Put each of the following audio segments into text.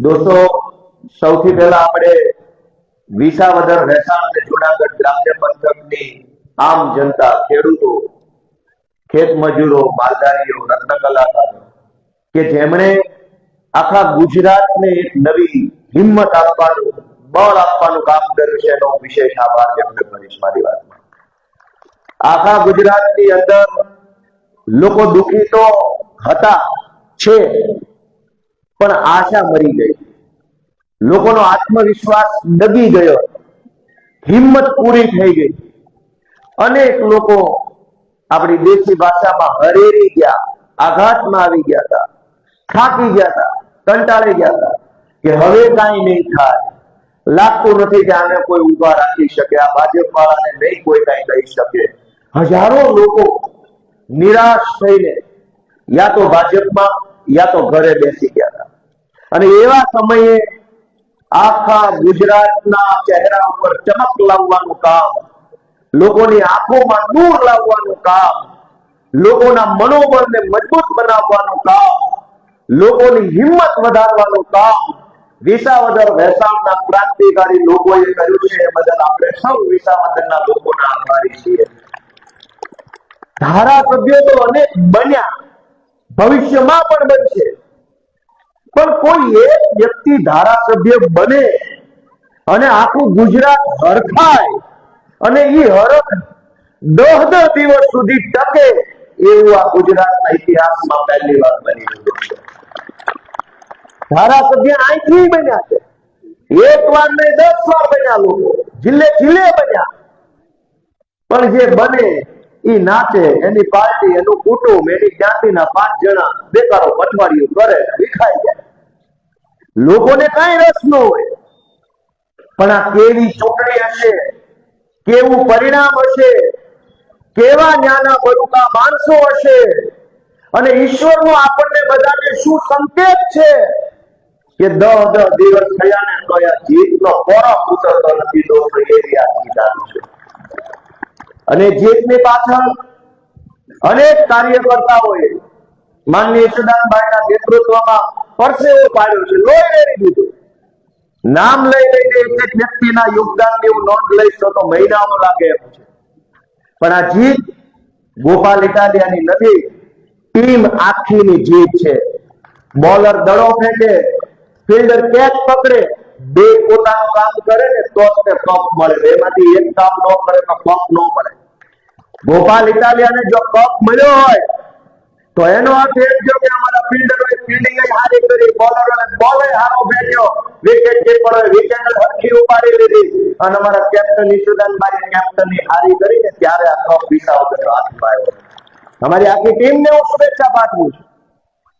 दोस्तों સૌથી પહેલા આપણે વિસાવદર વેસાણ અને જૂનાગઢ ગ્રામ્ય પંથકની આમ જનતા ખેડૂતો ખેત મજૂરો માલધારીઓ રત્ન કલાકારો કે જેમણે આખા ગુજરાતને એક નવી હિંમત આપવાનું બળ આપવાનું કામ કર્યું છે એનો વિશેષ આભાર વ્યક્ત કરીશ મારી વાતમાં। આખા ગુજરાતની અંદર લોકો દુઃખી તો હતા છે પણ આશા મરી ગઈ, લોકોનો આત્મવિશ્વાસ ડગી ગયો, હિંમત પૂરી થઈ ગઈ। અનેક લોકો આપણી દેશી ભાષામાં હરેરી ગયા, આઘાતમાં આવી ગયા હતા, થાકી ગયા હતા, કંટાળી ગયા હતા કે હવે કાંઈ નહીં થાય, લાગતું નથી કે આને કોઈ ઉભા રાખી શકે, આ ભાજપ વાળાને નહીં કોઈ કાંઈ કહી શકે। હજારો લોકો નિરાશ થઈને યા તો ભાજપમાં યા તો ઘરે બેસી ગયા હતા અને એવા સમયે આખા ગુજરાતના ચહેરા ઉપર ચમક લાવવાનું કામ, લોકોની આંખોમાં નૂર લાવવાનું કામ, લોકોના મનોબળને મજબૂત બનાવવાનું કામ, લોકોની હિંમત વધારવાનું કામ વિસાવદર વેસાણના ક્રાંતિકારી લોકોએ કર્યું છે। એ બદલ આપણે સૌ વિસાવદરના લોકોના આભારી છીએ। ધારાસભ્યો તો અનેક બન્યા, ભવિષ્યમાં પણ બનશે, પણ કોઈ એક વ્યક્તિ ધારાસભ્ય બને અને આખું ગુજરાત હરખાય અને એ હરખ 10 દિવસ સુધી ટકે એવું આ ગુજરાતના ઇતિહાસમાં પહેલી વાર બની રહ્યું છે। ધારાસભ્ય અહીંથી બન્યા છે, એક વાર નહીં 10 વાર બન્યા, લોકો જિલ્લે જિલ્લે બન્યા, પણ જે બને એ નાચે, એની પાર્ટી, એનું કુટુંબ, એની જ્ઞાતિના 5 જણા બેકારો પટવાડીઓ કરે, વિખાઈ જાય, લોકોને કઈ રસ ન હોય। પણ આ કેવી ચૂંટણી હશે, કેવું પરિણામ હશે, કેવા ન્યાના બળુકા માણસો હશે અને ઈશ્વરનો આપણને બધાને શું સંકેત છે કે 10 દિવસ થયા ને તો આ જીતનો ખોરાક ઉતરતો નથી દોસ્તો, એવી આ જીત આવી છે। અને જીતની પાછળ અનેક કાર્યકર્તાઓએ માનનીય યશોદાનભાઈના નેતૃત્વમાં પરસેવો પાડ્યો છે, લોહી રેડી દીધું। નામ લઈ લઈને એક વ્યક્તિના યોગદાનની હું નોંધ લઈશ તો મહિનાઓ લાગે એમ છે, પણ આ જીત ગોપાલ ઇટાલિયાની નથી, ટીમ આખીની જીત છે। બોલર દડો ફેંકે, ફિલ્ડર કેચ પકડે, બે પોતાનું કામ કરે ને તો જ કપ મળે, બેમાંથી એક કામ ન કરે તો કપ ન મળે। ગોપાલ ઇટાલિયાને જો કપ મળ્યો હોય તો એનો અર્થ એ થયો કે અમારા ફિલ્ડરોએ ફિલ્ડિંગ સારી કરી, બોલરોએ બોલ સારો ફેંક્યો, વિકેટ કીપરોએ વિકેટ હરખી ઉપાડી લીધી અને અમારા કેપ્ટન ઈશુદાનભાઈએ કેપ્ટનની હારી કરીને ત્યારે આ કપ વિસાવદર હાથમાં આવ્યો। અમારી આખી ટીમને હું શુભેચ્છા પાઠવું છું,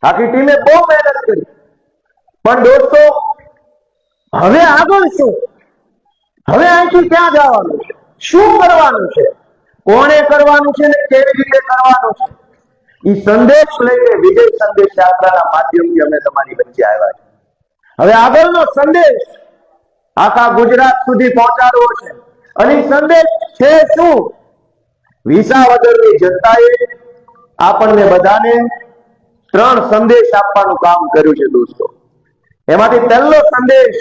આખી ટીમે બહુ મહેનત કરી। પણ દોસ્તો હવે આગળ શું, હવે અહીંથી ક્યાં જવાનું છે, શું કરવાનું છે, કોણે કરવાનું છે ને કેવી રીતે કરવાનું છે, એ સંદેશ લઈને વિજય સંદેશ યાત્રાના માધ્યમથી અમે તમારી વચ્ચે આવ્યા છે। હવે આગળનો સંદેશ આખા ગુજરાત સુધી પહોંચાડવો છે અને સંદેશ છે શું? વિસાવદરની જનતાએ આપણને બધાને 3 સંદેશ આપવાનું કામ કર્યું છે દોસ્તો। એમાંથી પહેલો સંદેશ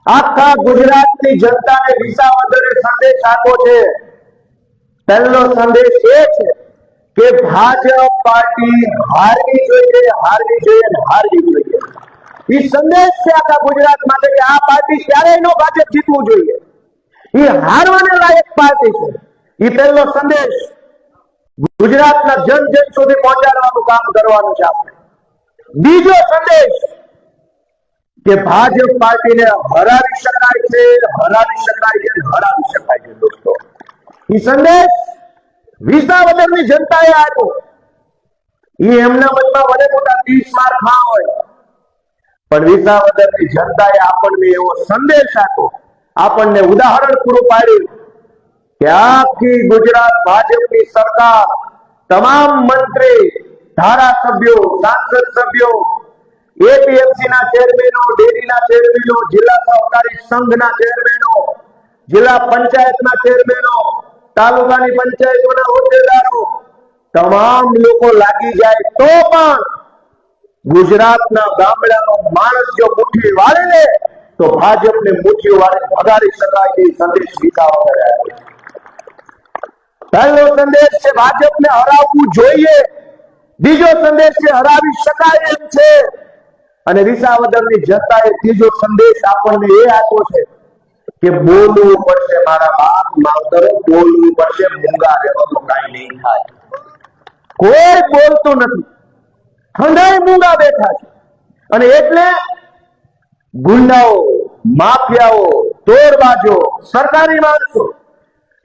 આખા ગુજરાતની જનતાને વિસાવદરે સંદેશ આપ્યો છે। પહેલો સંદેશ એ છે કે ભાજપ પાર્ટી હારવી જોઈએ, હારવી જોઈએ, હારવી જોઈએ। એ સંદેશ છે આખા ગુજરાત માટે કે આ પાર્ટી ક્યારેય નો ભાજપ જીતવું જોઈએ, એ હારવાને લાયક પાર્ટી છે। એ પહેલો સંદેશ ગુજરાતના જન જન સુધી પહોંચાડવાનું કામ કરવાનું છે આપણે। બીજો સંદેશ કે ભાજપ પાર્ટીને હરાવી શકાય છે, હરાવી શકાય છે, હરાવી શકાય છે દોસ્તો। એ સંદેશ વિસાવદરની જનતાએ આપ્યો। એ એમના મનમાં વડે મોટા 30 માર ખા હોય, પણ વિસાવદરની જનતાએ આપણને એવો સંદેશ આપ્યો, આપણને ઉદાહરણ પૂરું પાડ્યું કે આખી ગુજરાત ભાજપની સરકાર, તમામ મંત્રી, ધારાસભ્યો, સાંસદ સભ્યો, એપીએમસીના ચેરમેનો, ડેરીના ચેરમેનો, જિલ્લા સહકારી સંઘના ચેરમેનો, જિલ્લા પંચાયતના ચેરમેનો, તાલુકાની પંચાયતોના હોદ્દેદારો, તમામ લોકો લાગી જાય તો પણ ગુજરાતના ગામડાનો માણસ જો મુઠ્ઠી વાળે ને તો ભાજપને મુઠ્ઠી વાળે ભગાડી શકાય તે સંદેશ વિકાવો કર્યા. પહેલો સંદેશ છે ભાજપને હરાવવું જોઈએ. બીજો સંદેશ છે હરાવી શકાય એમ છે. અને વિસાવદરની જનતાએ ત્રીજો સંદેશ આપણને એ આપ્યો છે કે બોલવું પડશે મારા બાપ માવતરો, બોલવું પડશે, મૂંગા રહેવા તો કાંઈ નહીં થાય. કોઈ બોલતું નથી, ઠંડાઈ મૂંગા બેઠા છે. અને એટલે ગુંડાઓ, માફિયાઓ, તોડબાજો, સરકારી માણસો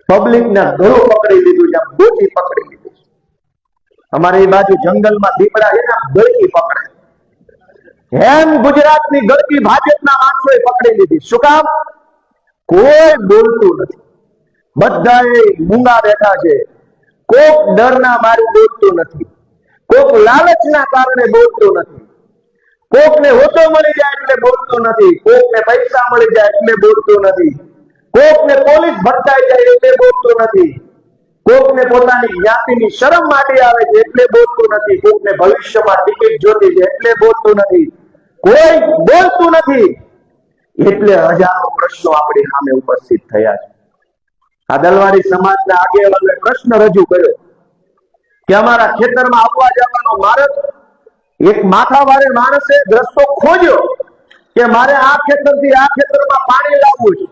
પબ્લિકના ગળું પકડી લીધું છે, બોચી પકડી લીધું છે. અમારે એ બાજુ જંગલમાં દીપડા છે ને ગળકી પકડે, એમ ગુજરાતની ગળકી ભાજપના માણસોએ પકડી લીધી. શું કામ? કોઈ બોલતું નથી, બધાએ મૂંગા બેઠા છે. કોક ડરના મારે બોલતું નથી, કોક લાલચના કારણે બોલતું નથી, કોકને હોતો મળી જાય એટલે બોલતું નથી, કોકને પૈસા મળી જાય એટલે બોલતું નથી, કોકને પોલીસ ભટકાઈ જાય એટલે બોલતું નથી, કોકને પોતાની જ્ઞાતિની શરમ માટી આવે છે એટલે બોલતું નથી, કોકને ભવિષ્યમાં ટિકિટ જોતી છે એટલે બોલતું નથી. કોઈ બોલતું નથી એટલે હજારો પ્રશ્નો આપણી સામે ઉપસ્થિત થયા છે. આ દલવાડી સમાજના આગેવાનોએ પ્રશ્ન રજૂ કર્યો કે અમારા ખેતરમાં આવવા જવાનો માર્ગ, એક માથાવાળે માણસે રસ્તો ખોજ્યો કે મારે આ ખેતરથી આ ખેતરમાં પાણી લાવવું છે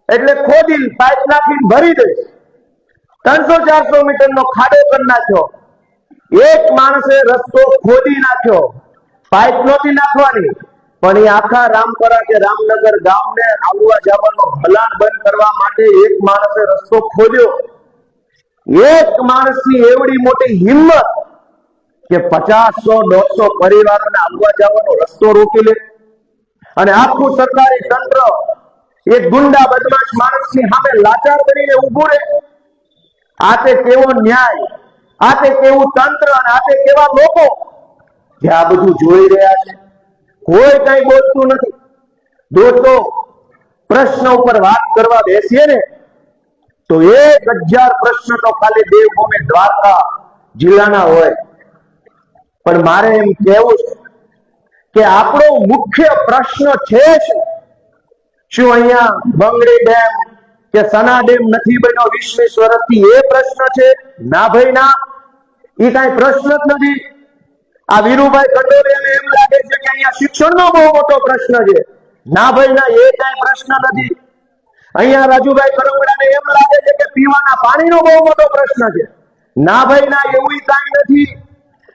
એટલે ખોદી પાઇપ નાખીને ભરી દઈશ. 300-400 મીટરનો ખાડો કરી નાખ્યો. એક માણસે રસ્તો ખોદી નાખ્યો, પાઇપ નહોતી નાખવાની, પણ એ આખા રામપરા કે રામનગર ગામને આવવા જવાનો હલાણ બંધ કરવા માટે એક માણસે રસ્તો ખોદ્યો. એક માણસની એવડી મોટી હિંમત કે 50-100-150 પરિવારોને આવવા જવાનો રસ્તો રોકી લે. અને આખું સરકારી તંત્ર એક ગુંડા બદમાશ માણસની સામે લાચાર બનીને ઊભું રહે. આ તે કેવો ન્યાય, આ તે કેવું તંત્ર, અને આ તે કેવા લોકો જે આ બધું જોઈ રહ્યા છે. કોઈ કઈ બોલતું નથી. દોસ્તો, પ્રશ્ન ઉપર વાત કરવા બેસીએ ને તો 1000 પ્રશ્ન તો ખાલી દેવભૂમિ દ્વારકા જિલ્લાના હોય. પણ મારે એમ કહેવું છે કે આપણો મુખ્ય પ્રશ્ન છે શું અહીંયા બંગડી ડેમ કે સના ડેમ નથી બન્યો 20 વર્ષથી? એ પ્રશ્ન છે? ના ભાઈ ના, એ કઈ પ્રશ્ન જ નથી. આ વીરુભાઈ કંડોરિયાને એમ લાગે છે કે અહીંયા શિક્ષણનો બહુ મોટો પ્રશ્ન છે. ના ભાઈ ના, એ કઈ પ્રશ્ન નથી. અહીંયા રાજુભાઈ કરંગડાને એમ લાગે છે કે પીવાના પાણીનો બહુ મોટો પ્રશ્ન છે. ના ભાઈ ના, એવું કઈ નથી.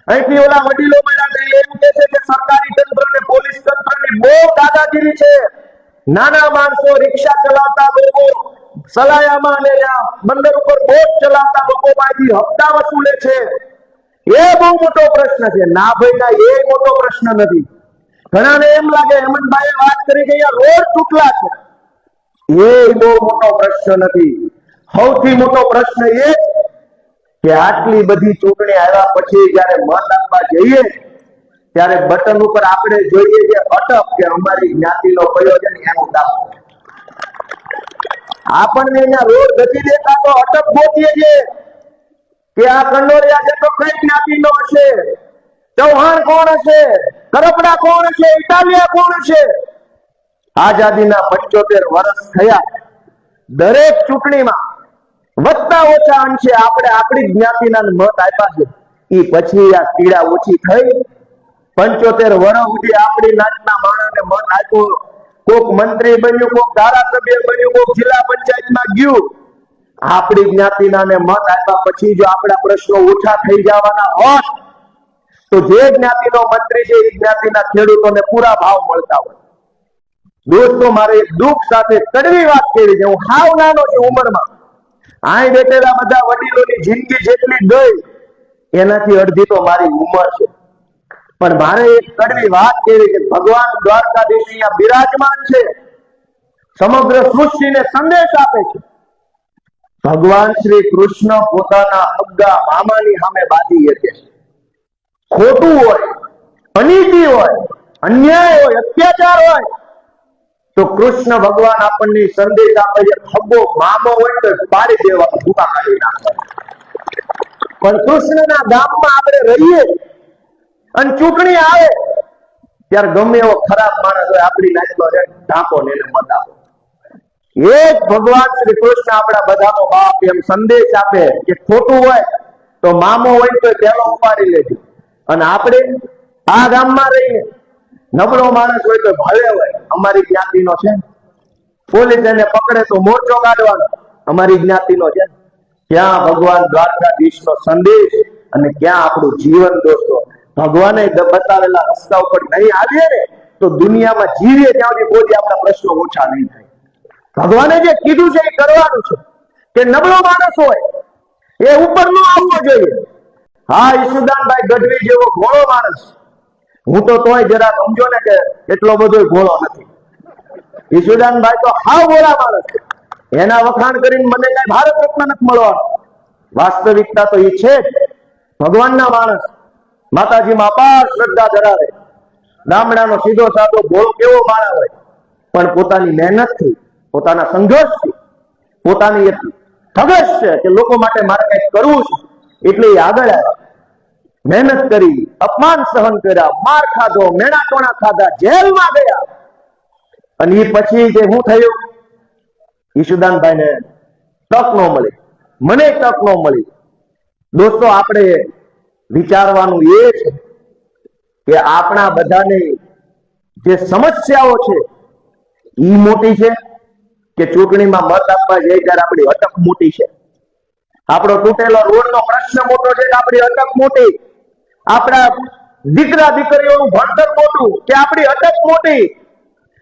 અહીંથી ઓલા વડીલો મળ્યા એમ કે છે કે સરકારી તંત્ર ને પોલીસ તંત્રની બહુ દાદાગીરી છે. નાના માણસો, રિક્ષા ચલાવતા લોકો, સલાયામાં અને બંદર ઉપર બોટ ચલાવતા લોકો પાસેથી હપ્તા વસૂલે છે. એ બહુ મોટો પ્રશ્ન છે. ના ભાઈ ના, એ મોટો પ્રશ્ન નથી. ઘણાને એમ લાગે, હેમંતભાઈએ વાત કરી કે અહીંયા રોડ તૂટલા છે, એ બહુ મોટો પ્રશ્ન નથી. સૌથી મોટો પ્રશ્ન એ કે આટલી બધી ચૂંટણી આવ્યા પછી જયારે મત આપવા જઈએ ત્યારે બટન ઉપર આપણે જોઈએ કે અટક કે અમારી જ્ઞાતિનો કયો છે એનું દાખલો. આપણને અહીંયા રોડ નથી દેતા તો અટક ગોતીએ છીએ કે આ કંડોરિયા છે તો કઈ જ્ઞાતિનો હશે, ચૌહાણ કોણ હશે, કરપડા કોણ હશે, ઇટાલિયા કોણ હશે. આઝાદીના 75 વર્ષ થયા. દરેક ચૂંટણીમાં વધતા ઓછા અંશે આપણે આપણી જ્ઞાતિના મત આપ્યા છે. એ પછી આ પીડા ઓછી થઈ. 75 વર્ષ સુધી આપણી નાતના માણસને મત આપ્યો. કોક મંત્રી બન્યું, કોક ધારાસભ્ય બન્યું, કોક જિલ્લા પંચાયતમાં ગયું. આપણી જ્ઞાતિના ને મત આપ્યા પછી જો આપણા પ્રશ્નો ઓછા થઈ જવાના હોત તો જે જ્ઞાતિનો મંત્રી છે એ જ્ઞાતિના ખેડૂતોને પૂરા ભાવ મળતા હોય. દોસ્તો, મારે એક દુઃખ સાથે કડવી વાત કરી છે. હું હાવ નાનો છું ઉંમરમાં. અહીં બેઠેલા બધા વડીલોની જિંદગી જેટલી ગઈ એનાથી અડધી તો મારી ઉંમર છે. પણ મારે એક કડવી વાત કરી છે. ભગવાન દ્વારકાધીશ અહીંયા બિરાજમાન છે, સમગ્ર સૃષ્ટિને સંદેશ આપે છે. ભગવાન શ્રી કૃષ્ણ પોતાના અગ્ગા મામાની સામે બાજી શકે છે. ખોટું હોય, અનીતિ હોય, અન્યાય હોય, અત્યાચાર હોય તો કૃષ્ણ ભગવાન આપણને સંદેશ આપે છે, ખબ્બો મામો હોય તો પાડી દેવા, ભૂકા કાઢી નાખવા. પણ કૃષ્ણના ગામમાં આપણે રહીએ અને ચૂંટણી આવે ત્યારે ગમે એવો ખરાબ માણસ હોય આપણી નાચનો છે ઢાંકો ને એને મત આપો. એક ભગવાન શ્રી કૃષ્ણ આપણા બધાનો બાપ એમ સંદેશ આપે કે ખોટું હોય તો મામો હોય તો પેલો ઉપાડી લેજો, અને આપણે આ ગામમાં રહીને નબળો માણસ હોય તો ભલે હોય અમારી જ્ઞાતિનો છે, પોલીસ એને પકડે તો મોરચો કાઢવાનો અમારી જ્ઞાતિનો છે. ક્યાં ભગવાન દ્વારકાધીશનો સંદેશ અને ક્યાં આપણું જીવન દોસ્તો. ભગવાને બતાવેલા રસ્તા ઉપર નહીં આવીએ ને તો દુનિયામાં જીવીએ ત્યાં સુધી કોઈ આપણા પ્રશ્નો ઓછા નહીં થાય. ભગવાને જે કીધું છે એ કરવાનું છે કે નબળો માણસ હોય એ ઉપર નો આવવો જોઈએ. હા, ઈશુદાનભાઈ ગઢવી જેવો ભોળો માણસ, હું તો તોય જરા સમજો ને કે એટલો બધો ભોળો નથી. ઈશુદાનભાઈ તો હાવ ભોળા માણસ, એના વખાણ કરીને મને કઈ ભારત રત્ન નથી મળવાનો. વાસ્તવિકતા તો એ છે જ. ભગવાનના માણસ માતાજીમાં અપાર શ્રદ્ધા ધરાવે, ગામડાનો સીધો સાધો ભોળો કેવો માણસ હોય પણ પોતાની મહેનતથી, પોતાના સંઘર્ષથી, પોતાની એક ધગશ છે કે લોકો માટે મારે કંઈક કરવું છે એટલે એ આગળ આવ્યા, મહેનત કરી, અપમાન સહન કર્યા, માર ખાધો, મેણા ટોણા ખાધા, જેલમાં ગયા. અને એ પછી જે શું થયું, ઈશુદાનભાઈને તક ન મળી, મને તક ન મળી. દોસ્તો, આપણે વિચારવાનું એ છે કે આપણા બધાને જે સમસ્યાઓ છે એ મોટી છે કે ચૂંટણીમાં મત આપવા જાય ત્યારે આપણી અટક મોટી છે? આપણો તૂટેલો રોડનો પ્રશ્ન મોટો છે કે આપણી અટક મોટી? આપણા દીકરા દીકરીઓનું ભણતર મોટું કે આપણી અટક મોટી?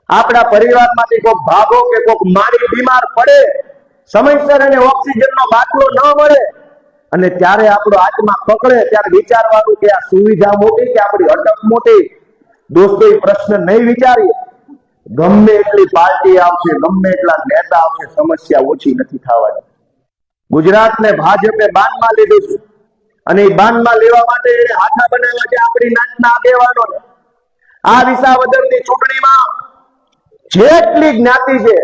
આપણા પરિવારમાંથી કોઈક ભાગો કે કોઈક મારી બીમાર પડે, સમયસર એને ઓક્સિજનનો બાટલો ન મળે અને ત્યારે આપણો આત્મા પકડે, ત્યારે વિચારવાનું કે આ સુવિધા મોટી કે આપણી અટક મોટી? દોસ્તો, એ પ્રશ્ન નહીં વિચારીએ. ગમે એટલી પાર્ટી આવશે, ગમે એટલા નેતા આવશે, સમસ્યા ઓછી નથી થવાની. ગુજરાતને ભાજપે બાનમાં લીધું છે અને એ બાનમાં લેવા માટે એને હાથા બનાવ્યા છે આપણી નાચના આગેવાનોને. આ વિસાવદરની ચૂંટણીમાં જેટલી જ્ઞાતિ છે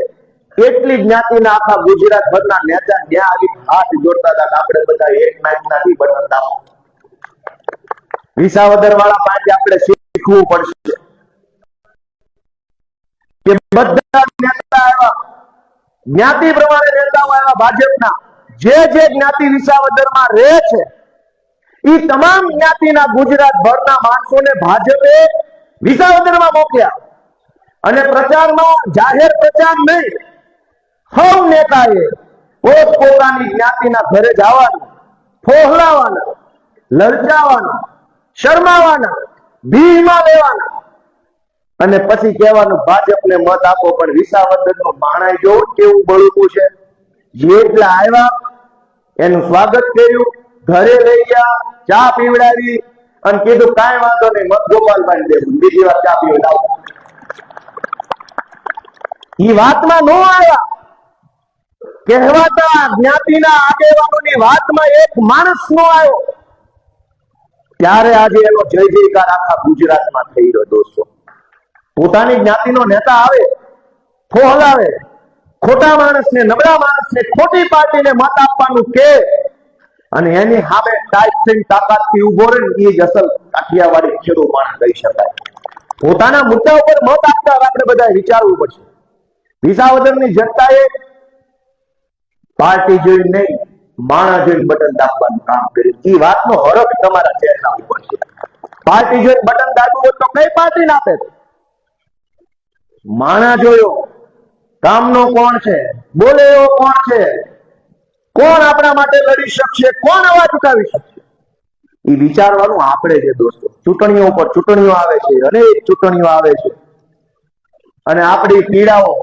એટલી જ્ઞાતિના આખા ગુજરાત ભરના નેતા ત્યાં આવી હાથ જોડતા હતા. આપણે બધા એક નાચના થી બનતા. વિસાવદર વાળા પાસે આપણે શીખવું પડશે કે બધા નેતા આવ્યા, જ્ઞાતિ પ્રમાણે નેતાઓ આવ્યા ભાજપના. જે જ્ઞાતિ વિસાવદરમાં રહે છે એ તમામ જ્ઞાતિના ગુજરાત ભરના માણસોને ભાજપે વિસાવદરમાં મોકલ્યા અને પ્રચારમાં, જાહેર પ્રચાર નહીં, સૌ નેતાએ પોતપોતાની જ્ઞાતિના ઘરે જવાનું, ફોહલાવાના, લલચાવાના, શરમાવાના, ભીમાં લેવાના અને પછી કહેવાનું ભાજપને મત આપો. પણ વિસાવદરનો માણાઈ જોવું કેવું બળુકું છે. જેટલા આવ્યા એનું સ્વાગત કર્યું, ઘરે લઈ ગયા, ચા પીવડાવી અને કીધું કાંઈ વાંધો નહીં, મત ગોપાલભાઈ દેવું, બીજી વાર ચા પીવડાવો. એ વાતમાં નો આવ્યા. કહેવાતા જ્ઞાતિના આગેવાનોની વાતમાં એક માણસ નો આવ્યો. ત્યારે આજે એનો જય જયકાર આખા ગુજરાતમાં થઈ રહ્યો. દોસ્તો, પોતાની જ્ઞાતિનો નેતા આવે, ફોહલાવે, ખોટા માણસને, નબળા માણસને, ખોટી પાર્ટીને મત આપવાનું કે અને એની સામે ટાઈટ થઈને તાકાતથી ઉભો રહે, એ જ અસલ કાઠિયાવાડી ખેડૂત માણસ કહી શકાય. પોતાના મુદ્દા ઉપર મત આપતા આપણે બધા વિચારવું પડશે. વિસાવદરની જનતાએ પાર્ટી જોઈ નહીં, માણા જોઈને બટન દાબવાનું કામ કર્યું. એ વાતનો હરખ તમારા ચહેરા ઉપર છે. પાર્ટી જોઈને બટન દાબવું હોય તો કઈ પાર્ટી ના આપે? માણા જોયો, કામનો કોણ છે, બોલે એવો કોણ છે, કોણ આપણા માટે લડી શકશે, કોણ અવાજ ઉઠાવી શકશે, એ વિચારવાનું આપણે છે. દોસ્તો, ચૂંટણીઓ ઉપર ચૂંટણીઓ આવે છે, અનેક ચૂંટણીઓ આવે છે અને આપણી પીડાઓ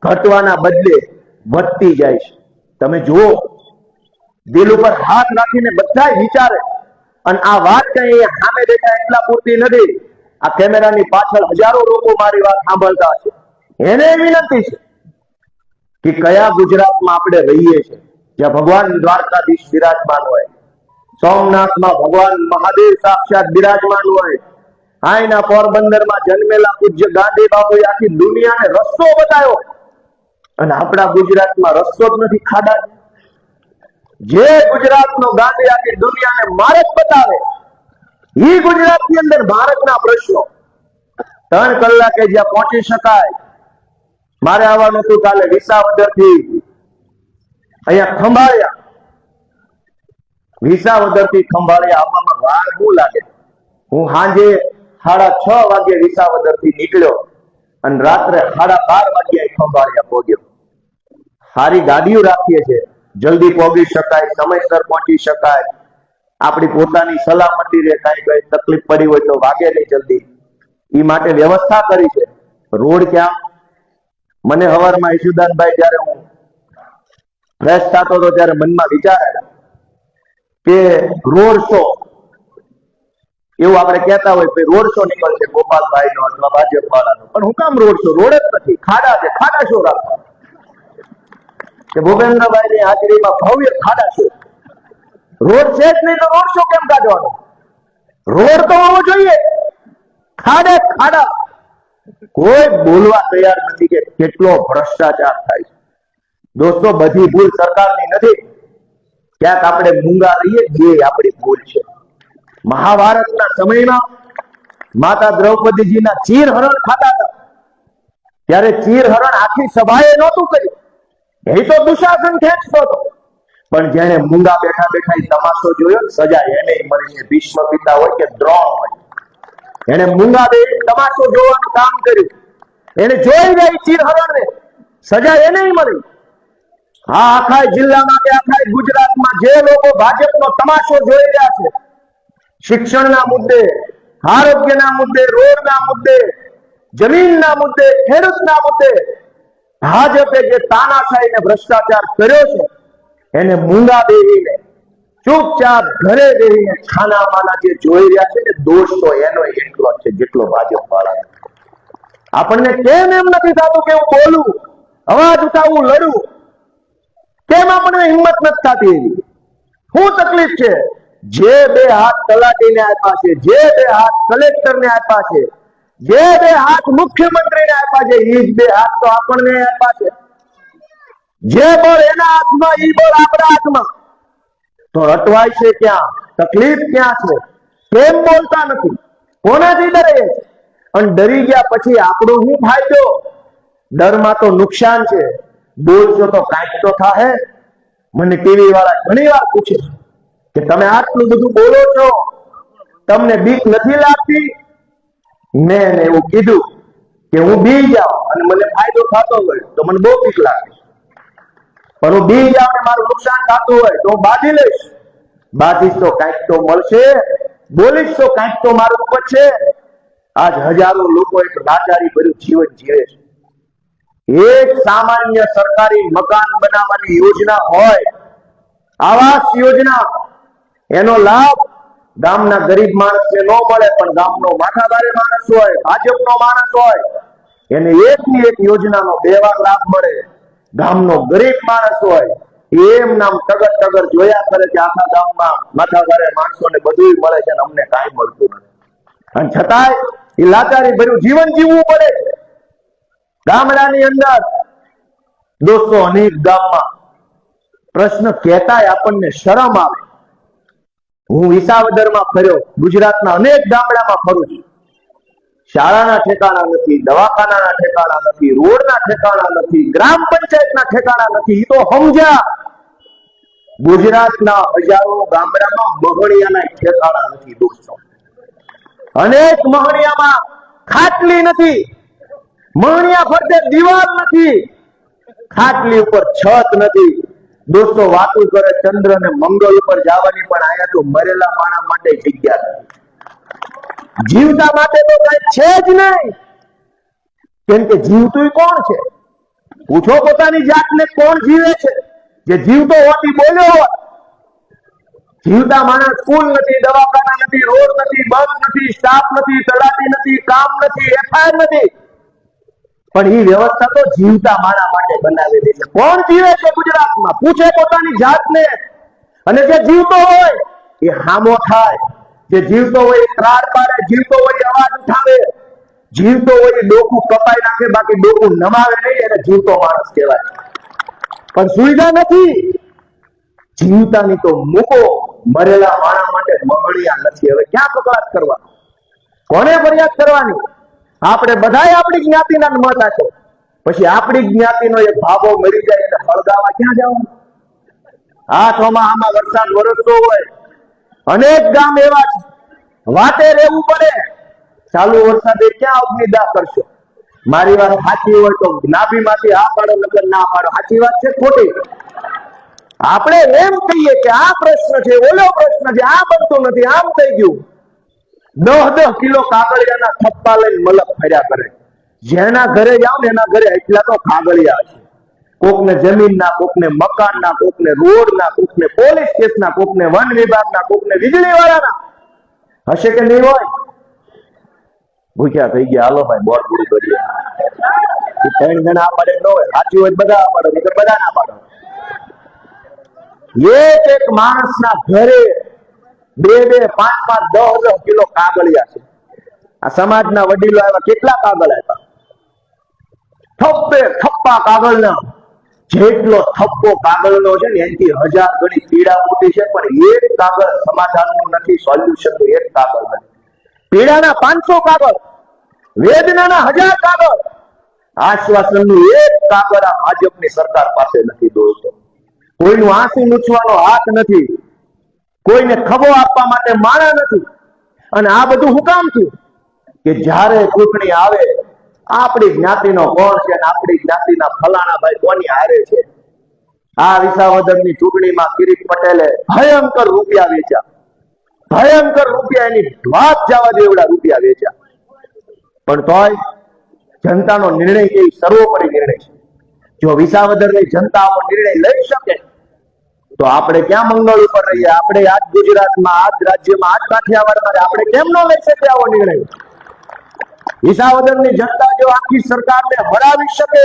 ઘટવાના બદલે વધતી જાય છે. તમે જુઓ, દિલ ઉપર હાથ રાખીને બધા વિચારે. અને આ વાત કઈ સામે દેખાય એટલા પૂરતી નથી. આ કેમેરાની પાછળ હજારો લોકો મારી વાત સાંભળતા હશે. એને વિનંતી છે કે કયા ગુજરાતમાં આપણે રહીએ છીએ, જ્યાં ભગવાન દ્વારકાધીશ બિરાજમાન હોય, સોમનાથમાં ભગવાન મહાદેવ સાક્ષાત બિરાજમાન હોય, આયના પોરબંદરમાં જન્મેલા પૂજ્ય ગાંધી બાપુએ આખી દુનિયાને રસ્તો બતાવ્યો અને આપણા ગુજરાતમાં રસ્તો જ નથી. ખાડા જે ગુજરાતનો ગાંધી આખી દુનિયાને માર્ગ બતાવે, એ ગુજરાતની અંદર ભારતના પ્રશ્નો, 3 કલાકે જ્યાં પહોંચી શકાય. મારે આવવાનું હતું કાલે વિસાવદર થી અહીંયા ખંભાળિયા. વિસાવદર થી ખંભાળિયા આવવામાં વાર બહુ લાગે. હું સાંજે 6:30 વાગે વિસાવદર થી નીકળ્યો અને રાત્રે 12:30 વાગે ખંભાળિયા પહોંચ્યો. સારી ગાડીઓ રાખીએ છે, જલ્દી પહોંચી શકાય, સમયસર પહોંચી શકાય, આપણી પોતાની સલામતી રે, કઈ તકલીફ પડી હોય તો વાગે નહીં જલ્દી, એ માટે વ્યવસ્થા કરી છે. રોડ ક્યાં? મને હવારમાં ઈશુદાનભાઈ જયારે હું ફ્રેશ થતો હતો ત્યારે મનમાં વિચાર આવ્યો કે રોડ શો એવું આપણે કહેતા હોય કે રોડ શો નીકળશે ગોપાલભાઈ નો અથવા ભાજપ વાળાનો, પણ હું કામ રોડ શો? રોડ જ નથી, ખાડા છે. ખાડા શો રાખવા કે ભૂપેન્દ્રભાઈ ની હાજરીમાં ભવ્ય ખાડા શો? રોડ છે જ નહીં તો રોડ શો કેમ કાઢવાનો? રોડ તો હોવો જોઈએ. ખાડે ખાડા. કોઈ બોલવા તૈયાર નથી કે કેટલો ભ્રષ્ટાચાર થાય છે. દોસ્તો, બધી ભૂલ સરકારની નથી. ક્યાંક આપણે મૂંગા રહીએ એ આપણી ભૂલ છે. મહાભારતના સમયમાં માતા દ્રૌપદીજીના ચીરહરણ ખાતા હતા ત્યારે ચીરહરણ આખી સભાએ નહોતું કર્યું, એ તો દુશાસન ખેંચતો હતો. પણ જેને મૂંગા બેઠા બેઠા તમાશો જોયો, સજા એને મળી છે. ભીષ્મ પિતા હોય કે દ્રોણ હોય, એને મૂંગા બે તમાશો જોવાનું કામ કર્યું. એને જોઈ ગઈ ચીરહરણ ને, સજા એને મળી. હા, આખા જિલ્લામાં કે આખા ગુજરાતમાં જે લોકો ભાજપનો તમાશો જોઈ રહ્યા છે, શિક્ષણના મુદ્દે, આરોગ્યના મુદ્દે, રોડના મુદ્દે, જમીનના મુદ્દે, ખેડૂતના મુદ્દે ભાજપે જે તાનાશાહી ને ભ્રષ્ટાચાર કર્યો છે, એને મૂંગા બેહીને ચૂપચાપ ઘરે બેહીને ખાનામાના જે જોઈ રહ્યા છે ને, દોષ તો એનો એટલો છે જેટલો ભાજપ વાળા. આપણને કેમ એમ નથી થતું કે હું બોલું, અવાજ ઉઠાવું, લડું? કેમ આપણને હિંમત નથી થતી? શું તકલીફ છે? જે 2 હાથ તલાટીને આપ્યા છે, જે 2 હાથ કલેક્ટરને આપ્યા છે, જે 2 હાથ મુખ્યમંત્રીને આપ્યા છે, એ જ 2 હાથ તો આપણને આપ્યા છે. જે બળ એના હાથમાં, એ બળ આપણા હાથમાં. તો અટવાય છે ક્યાં? તકલીફ ક્યાં છે? કેમ બોલતા નથી? કોનાથી ડરે છે? અને ડરી ગયા પછી આપણો શું ફાયદો? ડરમાં તો નુકસાન છે. બોલશો તો કાંઈક તો થાય. મને ટીવી વાળા ઘણી વાર પૂછે કે તમે આટલું બધું બોલો છો, તમને બીક નથી લાગતી? મેં એવું કીધું કે હું બી જાઉં અને મને ફાયદો થતો હોય તો મને બહુ બીક લાગે, પણ હું બી જાઉં ને મારું નુકસાન થતું હોય તો હું બાજી લઈશ. બાજીશ તો કાંઈક તો મળશે, બોલીશ તો કાંઈક તો મારું ઉપર છે. આજ હજારો લોકો એક લાચારી ભર્યું જીવન જીવે છે. એક સામાન્ય સરકારી મકાન બનાવવાની યોજના હોય, આવાસ યોજના, એનો લાભ ગામના ગરીબ માણસને ન મળે, પણ ગામનો માથાભારે માણસ હોય, ભાજપનો માણસ હોય, એને એકની એક યોજનાનો 2 વાર લાભ મળે. ગામનો ગરીબ માણસ હોય, એમ નામ ટગર જોયા કરે કે આખા ગામમાં માથાભારે માણસોને બધું મળે છે, અમને કાંઈ મળતું નથી. અને છતાંય એ લાચારી ભર્યું જીવન જીવવું પડે. ગામડાની અંદર દોસ્તો, અનેક ગામમાં પ્રશ્ન કહેતાય આપણને શરમ આવે. હું વિસાવદરમાં ફર્યો, ગુજરાતના અનેક ગામડામાં ફરું છું. શાળાના ઠેકાણા નથી, દવાખાનાના ઠેકાણા નથી, રોડના ઠેકાણા નથી, ગ્રામ પંચાયતના ઠેકાણા નથી. એ તો સમજ્યા. ગુજરાતના હજારો ગામડામાં મહણિયાના ઠેકાણા નથી દોસ્તો. અનેક મહણિયામાં ખાટલી નથી, મહણિયા ફરતે દિવાલ નથી, ખાટલી ઉપર છત નથી. દોસ્તો, વાતું કરે ચંદ્ર ને મંગળ ઉપર જવાની, પણ આયા તો મરેલા માણસ માટે જગ્યા નથી. જીવતા માટે તો કઈ છે જ નહીં. કેમ કે જીવતું કોણ છે? પૂછો પોતાની જાતને, કોણ જીવે છે? જે જીવતો હોતી બોલ્યો હોત. જીવતા માણસ સ્કૂલ નથી, દવાખાના નથી, રોડ નથી, બસ નથી, સ્ટાફ નથી, તલાટી નથી, કામ નથી, એફઆઈઆર નથી. પણ એ વ્યવસ્થા તો જીવતા માણસ માટે બનાવેલી છે. કોણ જીવે છે ગુજરાતમાં? પૂછે પોતાની જાતને. અને જે જીવતો હોય એ હામો થાય, જે જીવતો હોય એ ત્રાડ પાડે, જીવતો હોય અવાજ ઉઠાવે, જીવતો હોય એ ડોકું કપાઈ નાખે, બાકી ડોકું નમાવે નહીં, એને જીવતો માણસ કહેવાય. પણ સુવિધા નથી. જીવતાની તો મૂકો, મરેલા માણસ માટે મહણિયા નથી. હવે ક્યાં કકળાટ કરવાનો? કોને ફરિયાદ કરવાની? આપણે બધાય આપણી જ્ઞાતિના જ મત આપ્યો, પછી આપણી જ્ઞાતિનો એક ભાગો મરી જાય એટલે હળગાવા ક્યાં જવાનું? આ ચોમાહામાં વરસાદ વરસતો હોય, અનેક ગામ એવા છે વાતે રહેવું પડે, ચાલુ વરસાદે ક્યાં અગ્નિદાહ કરશો? મારી વાત સાચી હોય તો નાભીમાંથી આ પાડો નકર ના પાડો. સાચી વાત છે ખોટી? આપણે એમ કહીએ કે આ પ્રશ્ન છે, ઓલો પ્રશ્ન છે, આ બનતું નથી, આમ થઈ ગયું. 10-10 કિલો કાગળિયાના થપ્પા લઈને મલક ફર્યા કરે. જેના ઘરે જાવ ને એના ઘરે એટલા તો કાગળિયા છે. કોકને જમીનના, કોકને મકાનના, કોકને રોડના, કોકને પોલીસ કેસના, કોકને વન વિભાગના, કોકને વીજળી વાળાના. હશે કે નહીં હોય? ભૂખ્યા થઈ ગયા, હાલો ભાઈ બોર્ડ પૂરું કરીએ. 3 જણા આ પાડે ન હોય, સાચી હોય બધા આ પાડો, નહીં બધા ના પાડો. એક માણસના ઘરે 2-2, 5-5, 10-10 કિલો કાગળિયા છે. આ સમાજના વડીલો આવ્યા, કેટલા કાગળ આપ્યા? થપ્પા કાગળના. જેટલો થપ્પો કાગળનો છે ને એનાથી 1000 ગણી પીડા મોટી છે, પણ એક કાગળ સમાધાનનું નથી, સોલ્યુશનનું એક કાગળ નથી. પીડાના 500 કાગળ, વેદનાના 1000 કાગળ, આશ્વાસનનું એક કાગળ આ ભાજપની સરકાર પાસે નથી. દોસ્તો, કોઈનું આંસુ લૂછવાનો હાથ નથી, કોઈને ખભો આપવા માટે માણા નથી. અને આ બધું હું કામ થયું કે જ્યારે ચૂંટણી આવે, આપણી જ્ઞાતિનો કોણ છે અને આપણી જ્ઞાતિના ફલાણા ભાઈ કોની હારે છે. આ વિસાવદરની ચૂંટણીમાં કિરીટ પટેલે ભયંકર રૂપિયા વેચ્યા, ભયંકર રૂપિયા, એની વાત જવા દે એવડા રૂપિયા વેચ્યા. પણ તોય જનતાનો નિર્ણય એ સર્વોપરી નિર્ણય છે. જો વિસાવદરની જનતા આવો નિર્ણય લઈ શકે તો આપણે ક્યાં મંગળ ઉપર રહીએ? આપણે આજ ગુજરાતમાં, આજ રાજ્યમાં, આજ કાઠિયાવાડમાં આપણે કેમ ન લઈ શકીએ આવો નિર્ણય? વિસાવદરની જનતા જો આખી સરકારને હરાવી શકે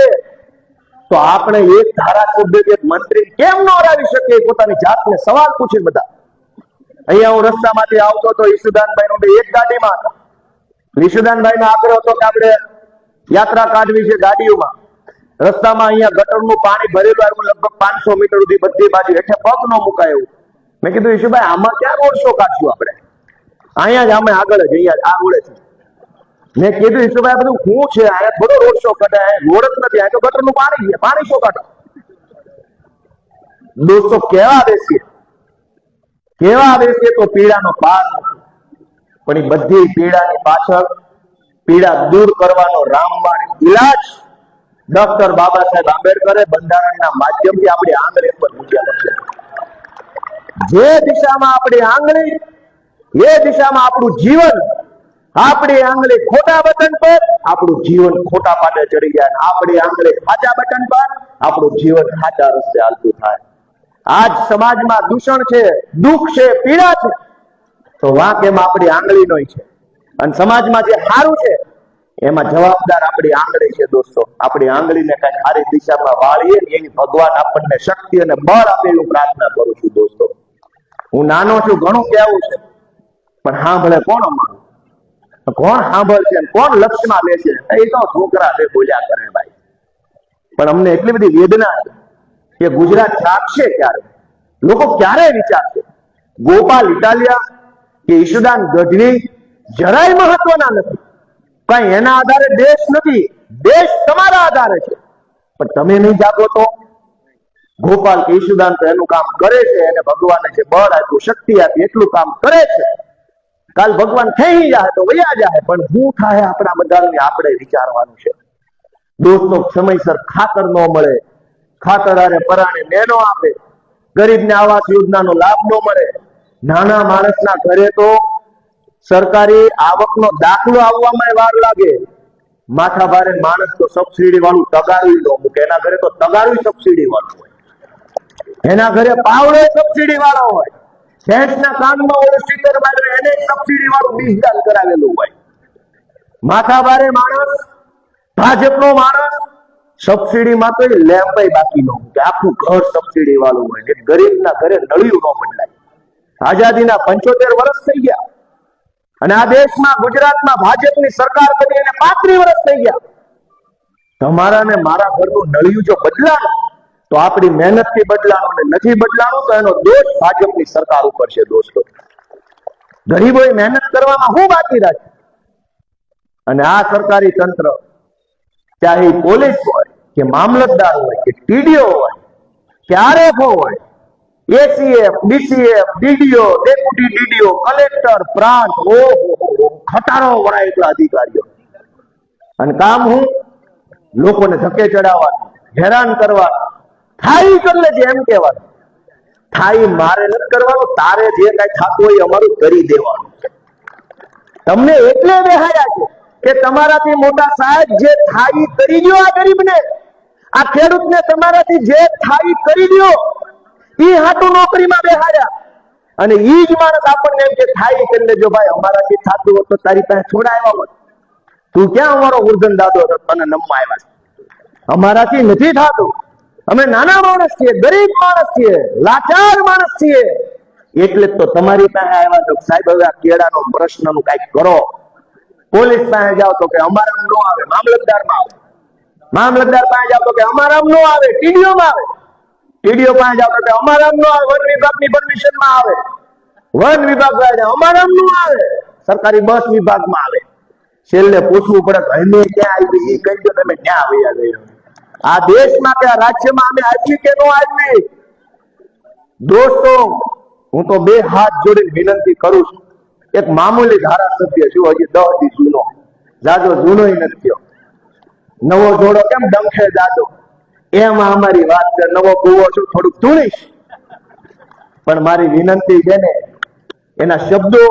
તો આપણે એક ધારાસભ્ય કે મંત્રી કેમ ન હરાવી શકે? પોતાની જાતને સવાલ પૂછે બધા. અહીંયા હું રસ્તામાંથી આવતો તો ઈશુદાનભાઈ નો એક ગાડીમાં હતા. ઈશુદાનભાઈ નો આગ્રહ હતો કે આપણે યાત્રા કાઢવી છે ગાડીઓમાં. રસ્તામાં અહીંયા ગટરનું પાણી ભરેલું આવ્યું, લગભગ 500 મીટર સુધી બધી બાજુ હેઠે પગ ન મુકાય એવું. મેં કીધું ઈશુભાઈ આમાં ક્યાં રોડ શો કાઢશું આપણે? અહીંયા જ અમે આગળ જ અહીંયા આ રોડે છે. મેં કીધું ઈશુભાઈ બધું શું છે, અહીંયા થોડો રોડ શો કઢાય, રોડ જ નથી, આ તો ગટરનું પાણી છે, પાણી શો કાઢો? દોસ્તો, કેવા બેસીએ તો પીડાનો પાર નથી. પણ એ બધી પીડાની પાછળ પીડા દૂર કરવાનો રામબાણ ઇલાજ ડોક્ટર બાબા સાહેબ આંબેડકરે બંધારણના માધ્યમથી આપણી આંગળી પર મૂક્યા છે. જે દિશામાં આપણી આંગળી, એ દિશામાં આપણું જીવન. આપણી આંગળી ખોટા બટન પર, આપણું જીવન ખોટા પાટે ચડી જાય. આપણી આંગળી સાચા બટન પર, આપણું જીવન સાચા રસ્તે હાલતું થાય. આજ સમાજમાં દૂષણ છે, દુઃખ છે, પીડા છે, તો વાંક એમાં આપણી આંગળીનો છે. અને સમાજમાં જે સારું છે એમાં જવાબદાર આપણી આંગળી છે. દોસ્તો, આપણી આંગળીને કઈ સારી દિશામાં વાળીએ એની ભગવાન આપણને શક્તિ અને બળ આપે એવું પ્રાર્થના કરું છું. દોસ્તો, હું નાનો છું, ઘણું કહેવું છે, પણ સાંભળે કોણ? અમારું કોણ સાંભળશે, કોણ લક્ષ્યમાં લેશે? એ તો છોકરા છે, બોલ્યા કરે ભાઈ. પણ અમને એટલી બધી વેદના છે કે ગુજરાત જાગશે ક્યારે? લોકો ક્યારે વિચારશે? ગોપાલ ઇટાલિયા કે ઈશુદાન ગઢવી જરાય મહત્વના નથી. કઈ એના આધારે દેશ નથી, દેશ તમારા આધારે છે. પણ તમે નહીં જાગો તો ગોપાલ કે ઈશુદાન તો એનું કામ કરે છે, એને ભગવાને જે બળ આપ્યું, શક્તિ આપી, એટલું કામ કરે છે. કાલ ભગવાન થઈ જાય તો વયા જાય, પણ શું થાય આપણા બધાને આપણે વિચારવાનું છે. દોસ્તો, સમયસર ખાતર ન મળે, ખાતર આરે પરાણે નેનો આપે, ગરીબને આવાસ યોજનાનો લાભ ન મળે, નાના માણસના ઘરે તો સરકારી આવકનો દાખલો આવવામાં વાર લાગે. માથા ભારે માણસ તો સબસિડી વાળું તગારું ન મૂકે, એના ઘરે તો તગારું સબસિડી વાળું હોય, એના ઘરે પાવડો સબસિડી વાળો હોય, ભેંસના કાનમાં ઓલું સ્ટીકર માર્યું એને સબસિડી વાળું બીજદાન કરાવેલું હોય. માથા ભારે માણસ, ભાજપનો માણસ સબસિડીમાં તો લેમ્પાઈ બાકી ન મૂકે, આખું ઘર સબસિડી વાળું હોય. ગરીબના ઘરે નળિયું ન બદલાય. આઝાદીના 75 વર્ષ થઈ ગયા અને આ દેશમાં, ગુજરાતમાં ભાજપની સરકાર બની અને 35 વર્ષ થઈ ગયા. તમારા ને મારા ઘરનું નળિયું જો બદલાનું તો આપણી મહેનતથી બદલાનું, અને નથી બદલાનું તો એનો દોષ ભાજપની સરકાર ઉપર છે. દોસ્તો, ગરીબોએ મહેનત કરવામાં શું બાકી રાખ્યું? અને આ સરકારી તંત્ર, ચાહે પોલીસ હોય કે મામલતદાર હોય કે ટીડીઓ હોય કે આરએફઓ હોય, ACF, DCF, DDO, deputy DDO, collector, પ્રાંત, ખટારો વળાય એટલા અધિકારીઓ, અને કામ હું લોકોને ધક્કે ચડાવવાનું, હેરાન કરવાનું, થાય કરી લેજે એમ કહેવાનું. થાય મારે નથી કરવાનું, તારે જે કઈ થતું હોય અમારું કરી દેવાનું. તમને એટલે બેહાયા છે કે તમારાથી મોટા સાહેબ જે થાય કરી દો આ ગરીબને, આ ખેડૂતને તમારાથી જે થાય કરી દો, ઈ હાટું નોકરીમાં બેહાડ્યા. અને ઈ જ માણસ આપણને એમ કે થાય કરી લેજો ભાઈ, અમારાથી થતું હોત તો તારી પાસે થોડા આવ્યા હોત. તું ક્યાં અમારો ગુરધન દાદો હતો તને નમવા આવ્યા છે? અમારાથી નથી થતું. અમે નાના માણસ છીએ, ગરીબ માણસ છીએ, લાચાર માણસ છીએ. એટલે તો તમારી પાસે આવ્યા તો સાહેબ હવે આ કેળાનો પ્રશ્નનું કઈક કરો. પોલીસ પાસે જાઓ તો કે અમારામ નો આવે, મામલતદારમાં આવે. મામલતદાર પાસે જાઓ તો કે અમારામ નો આવે, ટીડીઓમાં આવે. ટીડીઓ પાસે જાઓ તો કે અમારામ નો આવે, વન વિભાગની પરમિશનમાં આવે. વન વિભાગ પાસે અમારામ નો આવે, સરકારી બસ વિભાગમાં આવે. છેલ્લે પૂછવું પડે અમે ક્યાં આવી, એ કહી દો તમે ક્યાં આવ્યા ગયો. આ દેશમાં કે આ રાજ્યમાં અમે આવી કે ન આવી? દોસ્તો, હું તો બે હાથ જોડીને વિનંતી કરું છું. એક મામૂલી ધારાસભ્ય છું, હજી 10 દી જૂનો, જાજો જૂનો નથી થયો. નવો જોડો કેમ ડંખે જાજો, એમાં અમારી વાત છે. નવો કુવો છું, થોડુંક ધૂણીશ. પણ મારી વિનંતી છે ને, એના શબ્દો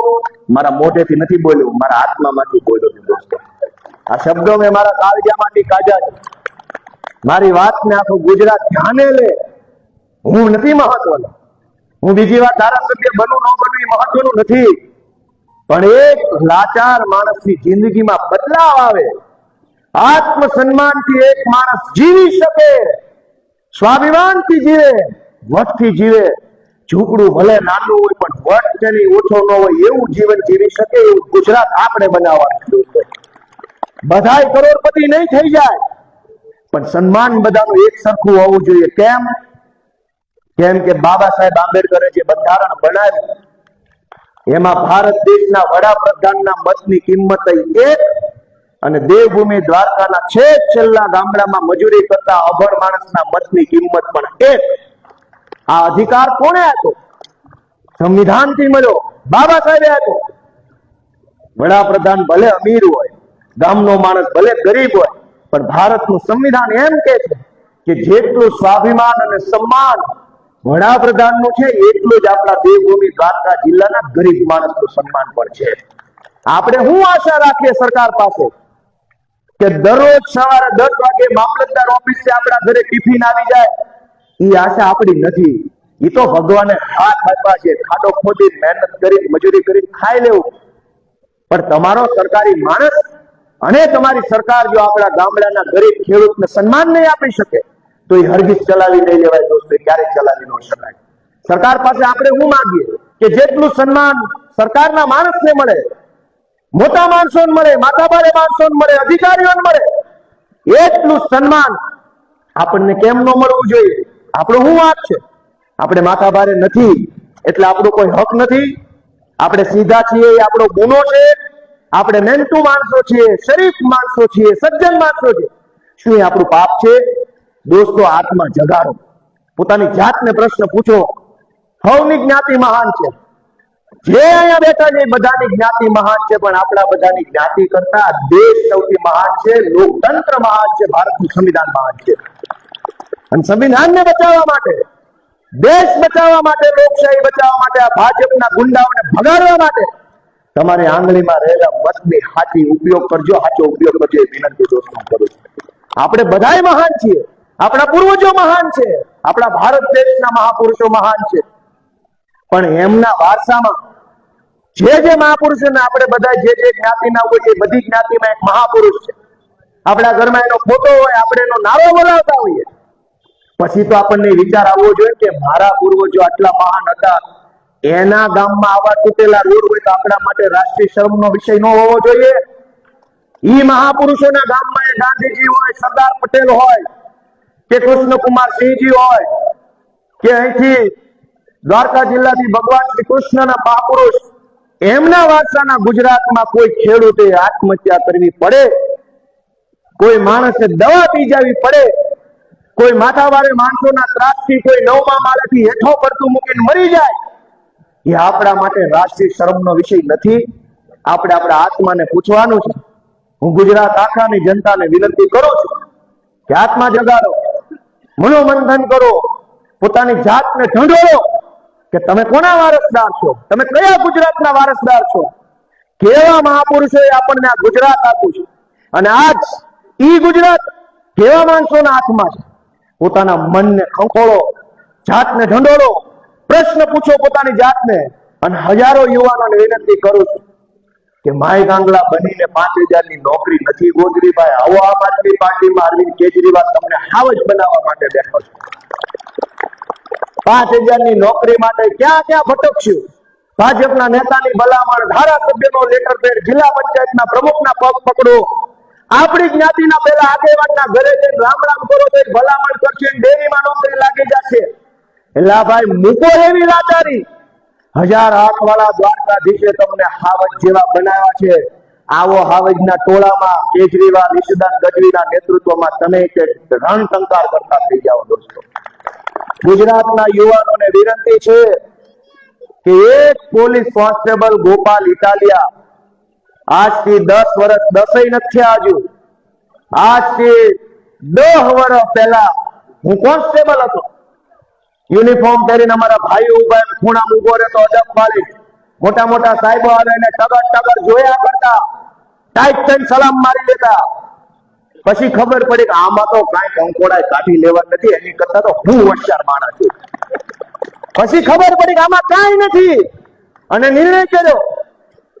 મારા મોઢેથી નથી બોલ્યું, મારા આત્મામાંથી બોલ્યો છું. દોસ્તો, આ શબ્દો મેં મારા કાળજામાંથી કાઢ્યા છે. મારી વાતને આખું ગુજરાત ધ્યાને લે. હું નથી મહત્વનો, હું બીજી વાર ધારાસભ્ય બનવું ન બનવું એ મહત્વનું નથી. પણ એક લાચાર માણસની જિંદગીમાં બદલાવ આવે, આત્મસન્માનથી એક માણસ જીવી શકે, સ્વાભિમાનથી જીવે, વટથી જીવે. ઝૂંપડું ભલે નાનું હોય પણ વટ તેની ઓછો ન હોય એવું જીવન જીવી શકે, એવું ગુજરાત આપણે બનાવવાનું છે. બધાય કરોડપતિ નહીં થઈ જાય, પણ સન્માન બધાનું એક સરખું હોવું જોઈએ. કેમ કે બાબા સાહેબ આંબેડકરે જે બંધારણ બનાવ્યું એમાં ભારત દેશના વડાપ્રધાનના મતની કિંમત 1 અને દેવભૂમિ દ્વારકાના છેલ્લા ગામડામાં મજૂરી કરતા અભણ માણસના મતની કિંમત પણ 1. આ અધિકાર કોણે આપ્યો? સંવિધાનથી મળ્યો, બાબા સાહેબે આપ્યો. વડાપ્રધાન ભલે અમીર હોય, ગામનો માણસ ભલે ગરીબ હોય, પણ ભારતનું સંવિધાન એમ કે છે કે જેટલું સ્વાભિમાન અને સન્માન વડાપ્રધાનનું છે એટલું જ આપણા દેવભૂમિ દ્વારકા જિલ્લાના ગરીબ માણસનું સન્માન પણ છે. આપણે શું આશા રાખીએ સરકાર પાસે કે દરરોજ સવારે 10 વાગે મામલતદાર ઓફિસે આપણા ઘરે ટિફિન આવી જાય? એ આશા આપણી નથી. એ તો ભગવાને હાથ આપ્યા છે, ખાડો ખોદી મહેનત કરી મજૂરી કરી ખાઈ લેવું. પણ તમારો સરકારી માણસ અને તમારી સરકાર જો આપણા ગામડાના ગરીબ ખેડૂતને સન્માન નહીં આપી શકે તો એ હરગીજ ચલાવી નહીં લેવાય. દોસ્તો, ક્યારેય ચલાવી ન શકાય. સરકાર પાસે આપણે શું માંગીએ કે જેટલું સન્માન સરકારના માણસને મળે, મોટા માણસોને મળે, માથાભારે માણસોને મળે, અધિકારીઓને મળે, એટલું સન્માન આપણને કેમ ન મળવું જોઈએ? આપણો શું વાંક છે? આપણે માથાભારે નથી એટલે આપણો કોઈ હક નથી? આપણે સીધા છીએ એ આપણો ગુનો છે? આપણે મહેનતુ માણસો છીએ, શરીફ માણસો છીએ, સજ્જન માણસો છીએ, શું એ આપણું પાપ છે? દોસ્તો, આત્મા જગાડો, પોતાની જાતને પ્રશ્ન પૂછો. સૌની જ્ઞાતિ મહાન છે, જે અહીંયા બેઠા છે બધાની જ્ઞાતિ મહાન છે, પણ આપણા બધાની જ્ઞાતિ કરતા દેશ સૌથી મહાન છે, લોકતંત્ર મહાન છે, ભારતનું સંવિધાન મહાન છે. અને સંવિધાનને બચાવવા માટે, દેશ બચાવવા માટે, લોકશાહી બચાવવા માટે, આ ભાજપના ગુંડાઓને ભગાડવા માટે તમારે આંગળીમાં રહેલા મતની સાચી ઉપયોગ કરજો, સાચો ઉપયોગ કરજો એ વિનંતી દોસ્તો કરું છું. આપણે બધાય મહાન છીએ, આપણા પૂર્વજો મહાન છે, આપણા ભારત દેશના મહાપુરુષો મહાન છે, પણ એમના વારસામાં જે મહાપુરુષોને આપણે બધા જે જ્ઞાતિના હોય એ બધી જ્ઞાતિમાં એક મહાપુરુષ છે. આપણા ઘરમાં એનો ફોટો હોય, આપણે એનો નારો બોલાવતા હોઈએ, પછી તો આપણને વિચાર આવવો જોઈએ કે મારા પૂર્વજો આટલા મહાન હતા, એના ગામમાં આવા તૂટેલા રોડ હોય તો આપણા માટે રાષ્ટ્રીય શરમનો વિષય ન હોવો જોઈએ? ઈ મહાપુરુષોના ગામમાં એ ગાંધીજી હોય, સરદાર પટેલ હોય કે કૃષ્ણકુમાર સિંહજી હોય કે અહીંથી દ્વારકા જિલ્લાથી ભગવાન શ્રી કૃષ્ણના મહાપુરુષ એમના વારસાના ગુજરાતમાં કોઈ ખેડૂતે આત્મહત્યા કરવી પડે, કોઈ માણસે દવા પી જવી પડે, કોઈ માથાભારે માણસોના ત્રાસથી કોઈ 9મા માળેથી હેઠો પડતું મૂકીને મરી જાય, એ આપણા માટે રાષ્ટ્રીય શરમનો વિષય નથી. આપણે આપણા આત્માને પૂછવાનું છે. હું ગુજરાત આખાની જનતાને વિનંતી કરું છું કે આત્મા જગાડો, મનોમંથન કરો, પોતાની જાતને ઢંઢોળો કે તમે કોના વારસદાર છો, તમે કયા ગુજરાતના વારસદાર છો. કેવા મહાપુરુષોએ આપણને આ ગુજરાત આપ્યું છે અને આજ ઈ ગુજરાત કેવા માણસોના હાથમાં છે. પોતાના મનને ખંખોળો, જાતને ઢંઢોળો, પ્રશ્ન પૂછો પોતાની જાતને. અને હજારો યુવાનોને વિનંતી કરું છું કે માય ગાંગલા બનીને 5000 ની નોકરી નથી ગોતવી ભાઈ. આવો આમ આદમી પાર્ટીમાં અરવિંદ કેજરીવાલ તમને હાવજ બનાવવા માટે બેઠો છે. 5000 ની નોકરી માટે ક્યાં ક્યાં ભટકશું. ભાજપના નેતાની ભલામણ, ધારાસભ્યનો લેટર પેડ, જિલ્લા પંચાયતના પ્રમુખના પગ પકડો, આપણી જ્ઞાતિના પેલા આગેવાનના ઘરે જઈને રામ રામ કરો તો ભલામણ કરશે, ડેરીમાં નોકરી લાગી જશે. એટલે ભાઈ મૂકો એવી લાચારી. 1000 હાથ વાળા દ્વારકાધીશે તમને હાવજ જેવા બનાવ્યા છે. આવો હાવજના ટોળામાં કેજરીવાલ, ઈશુદાન ગઢવીના નેતૃત્વમાં તમે રણટંકાર કરતા થઈ જાઓ. દોસ્તો, ગુજરાતના યુવાનોને વિનંતી છે કે એક પોલીસ કોન્સ્ટેબલ ગોપાલ ઇટાલિયા આજથી 10 વર્ષ 10 નથી થયા હજુ, આજથી 10 વર્ષ પહેલા હું કોન્સ્ટેબલ હતો. યુનિફોર્મ પહેરીને અમારા ભાઈઓ ઉભા ખૂણામાં ઉભો રહેતો, અદબ પાડી મોટા મોટા સાહેબો આવે એને ટગર ટગર જોયા કરતા, ટાઈટ થઈને સલામ મારી લેતા. પછી ખબર પડી કે આમાં તો કાંઈ કંકોડાય કાઢી લેવા નથી, એની કરતા તો હું હોશિયાર માણસ છું. પછી ખબર પડી કે આમાં કાંઈ નથી અને નિર્ણય કર્યો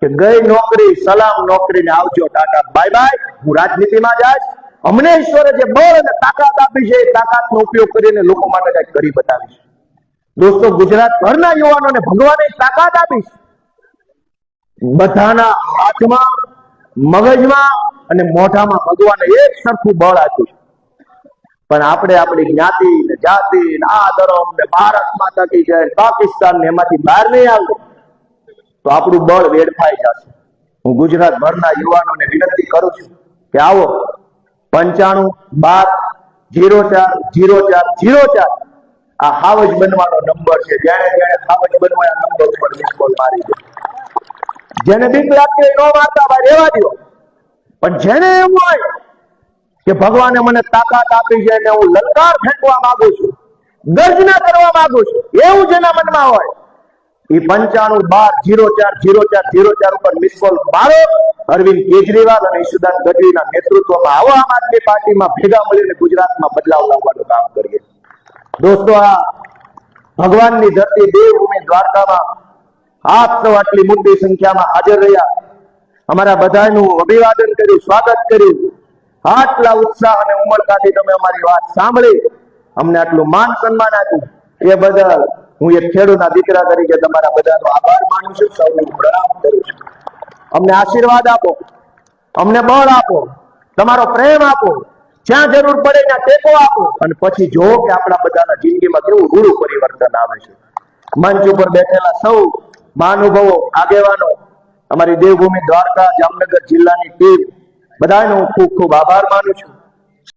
કે ગઈ નોકરી સલામ, નોકરીને આવજો, ટાટા બાય બાય. હું રાજનીતિમાં જાય, અમને ઈશ્વરે જે બળ અને તાકાત આપી છે એ તાકાતનો ઉપયોગ કરીને લોકો માટે કંઈક કરી બતાવીશ. દોસ્તો, ગુજરાત ભરના યુવાનોને ભગવાને તાકાત આપી છે. બધાના હાથમાં, મગજમાં અને મોઢામાં ભગવાને એક સરખું બળ આપ્યું છે. પણ આપણે આપણી જ્ઞાતિ ને જાતિ ને આ ધર્મ ને ભારત માતા કી જય, પાકિસ્તાન ને એમાંથી બહાર નહીં આવ્યું તો આપણું બળ વેડફાઈ જશે. હું ગુજરાત ભરના યુવાનોને વિનંતી કરું છું કે આવો 95-12-04-04-04 આ હાવજ બનવાનો નંબર છે. જેને હાવજ બનવા નંબર ઉપર મિસ કોલ મારી દો. જેને બીક લાગતી ન મારતા ભાઈ રહેવા દો. પણ જેને એવું હોય કે ભગવાને મને તાકાત આપી છે અને હું લલકાર ફેંકવા માંગુ છું, ગર્જના કરવા માંગુ છું, એવું જેના મનમાં હોય એ 95-12-04-04-04 ઉપર મિસ કોલ મારો. અરવિંદ કેજરીવાલ અને ઈશુદાન ગઢવીના નેતૃત્વમાં આવો આમ આદમી પાર્ટીમાં ભેગા મળીને ગુજરાતમાં બદલાવ લાવવાનું કામ કરીએ. દોસ્તો, આ ભગવાનની ધરતી દેવભૂમિ દ્વારકામાં આપ સૌ આટલી મોટી સંખ્યામાં હાજર રહ્યા, અમારા બધાનું અભિવાદન કર્યું, સ્વાગત કર્યું. આટલા ઉત્સાહ અને ઉમળકાથી તમે અમારી વાત સાંભળી, અમને આટલું માન સન્માન આપ્યું, એ બદલ હું એક ખેડૂતના દીકરા તરીકે તમારા બધાનો આભાર માનું છું, સૌને પ્રણામ કરું છું. અમને આશીર્વાદ આપો, અમને બળ આપો, તમારો પ્રેમ આપો, જ્યાં જરૂર પડે ત્યાં ટેકો આપો અને પછી જો કે આપણા બધાના જિંદગીમાં કેવું રૂડું પરિવર્તન આવે છે. મંચ ઉપર બેઠેલા સૌ મહાનુભાવો, આગેવાનો, અમારી દેવભૂમિ દ્વારકા જામનગર જિલ્લાની ટીમ, બધાનો હું ખૂબ ખૂબ આભાર માનું છું.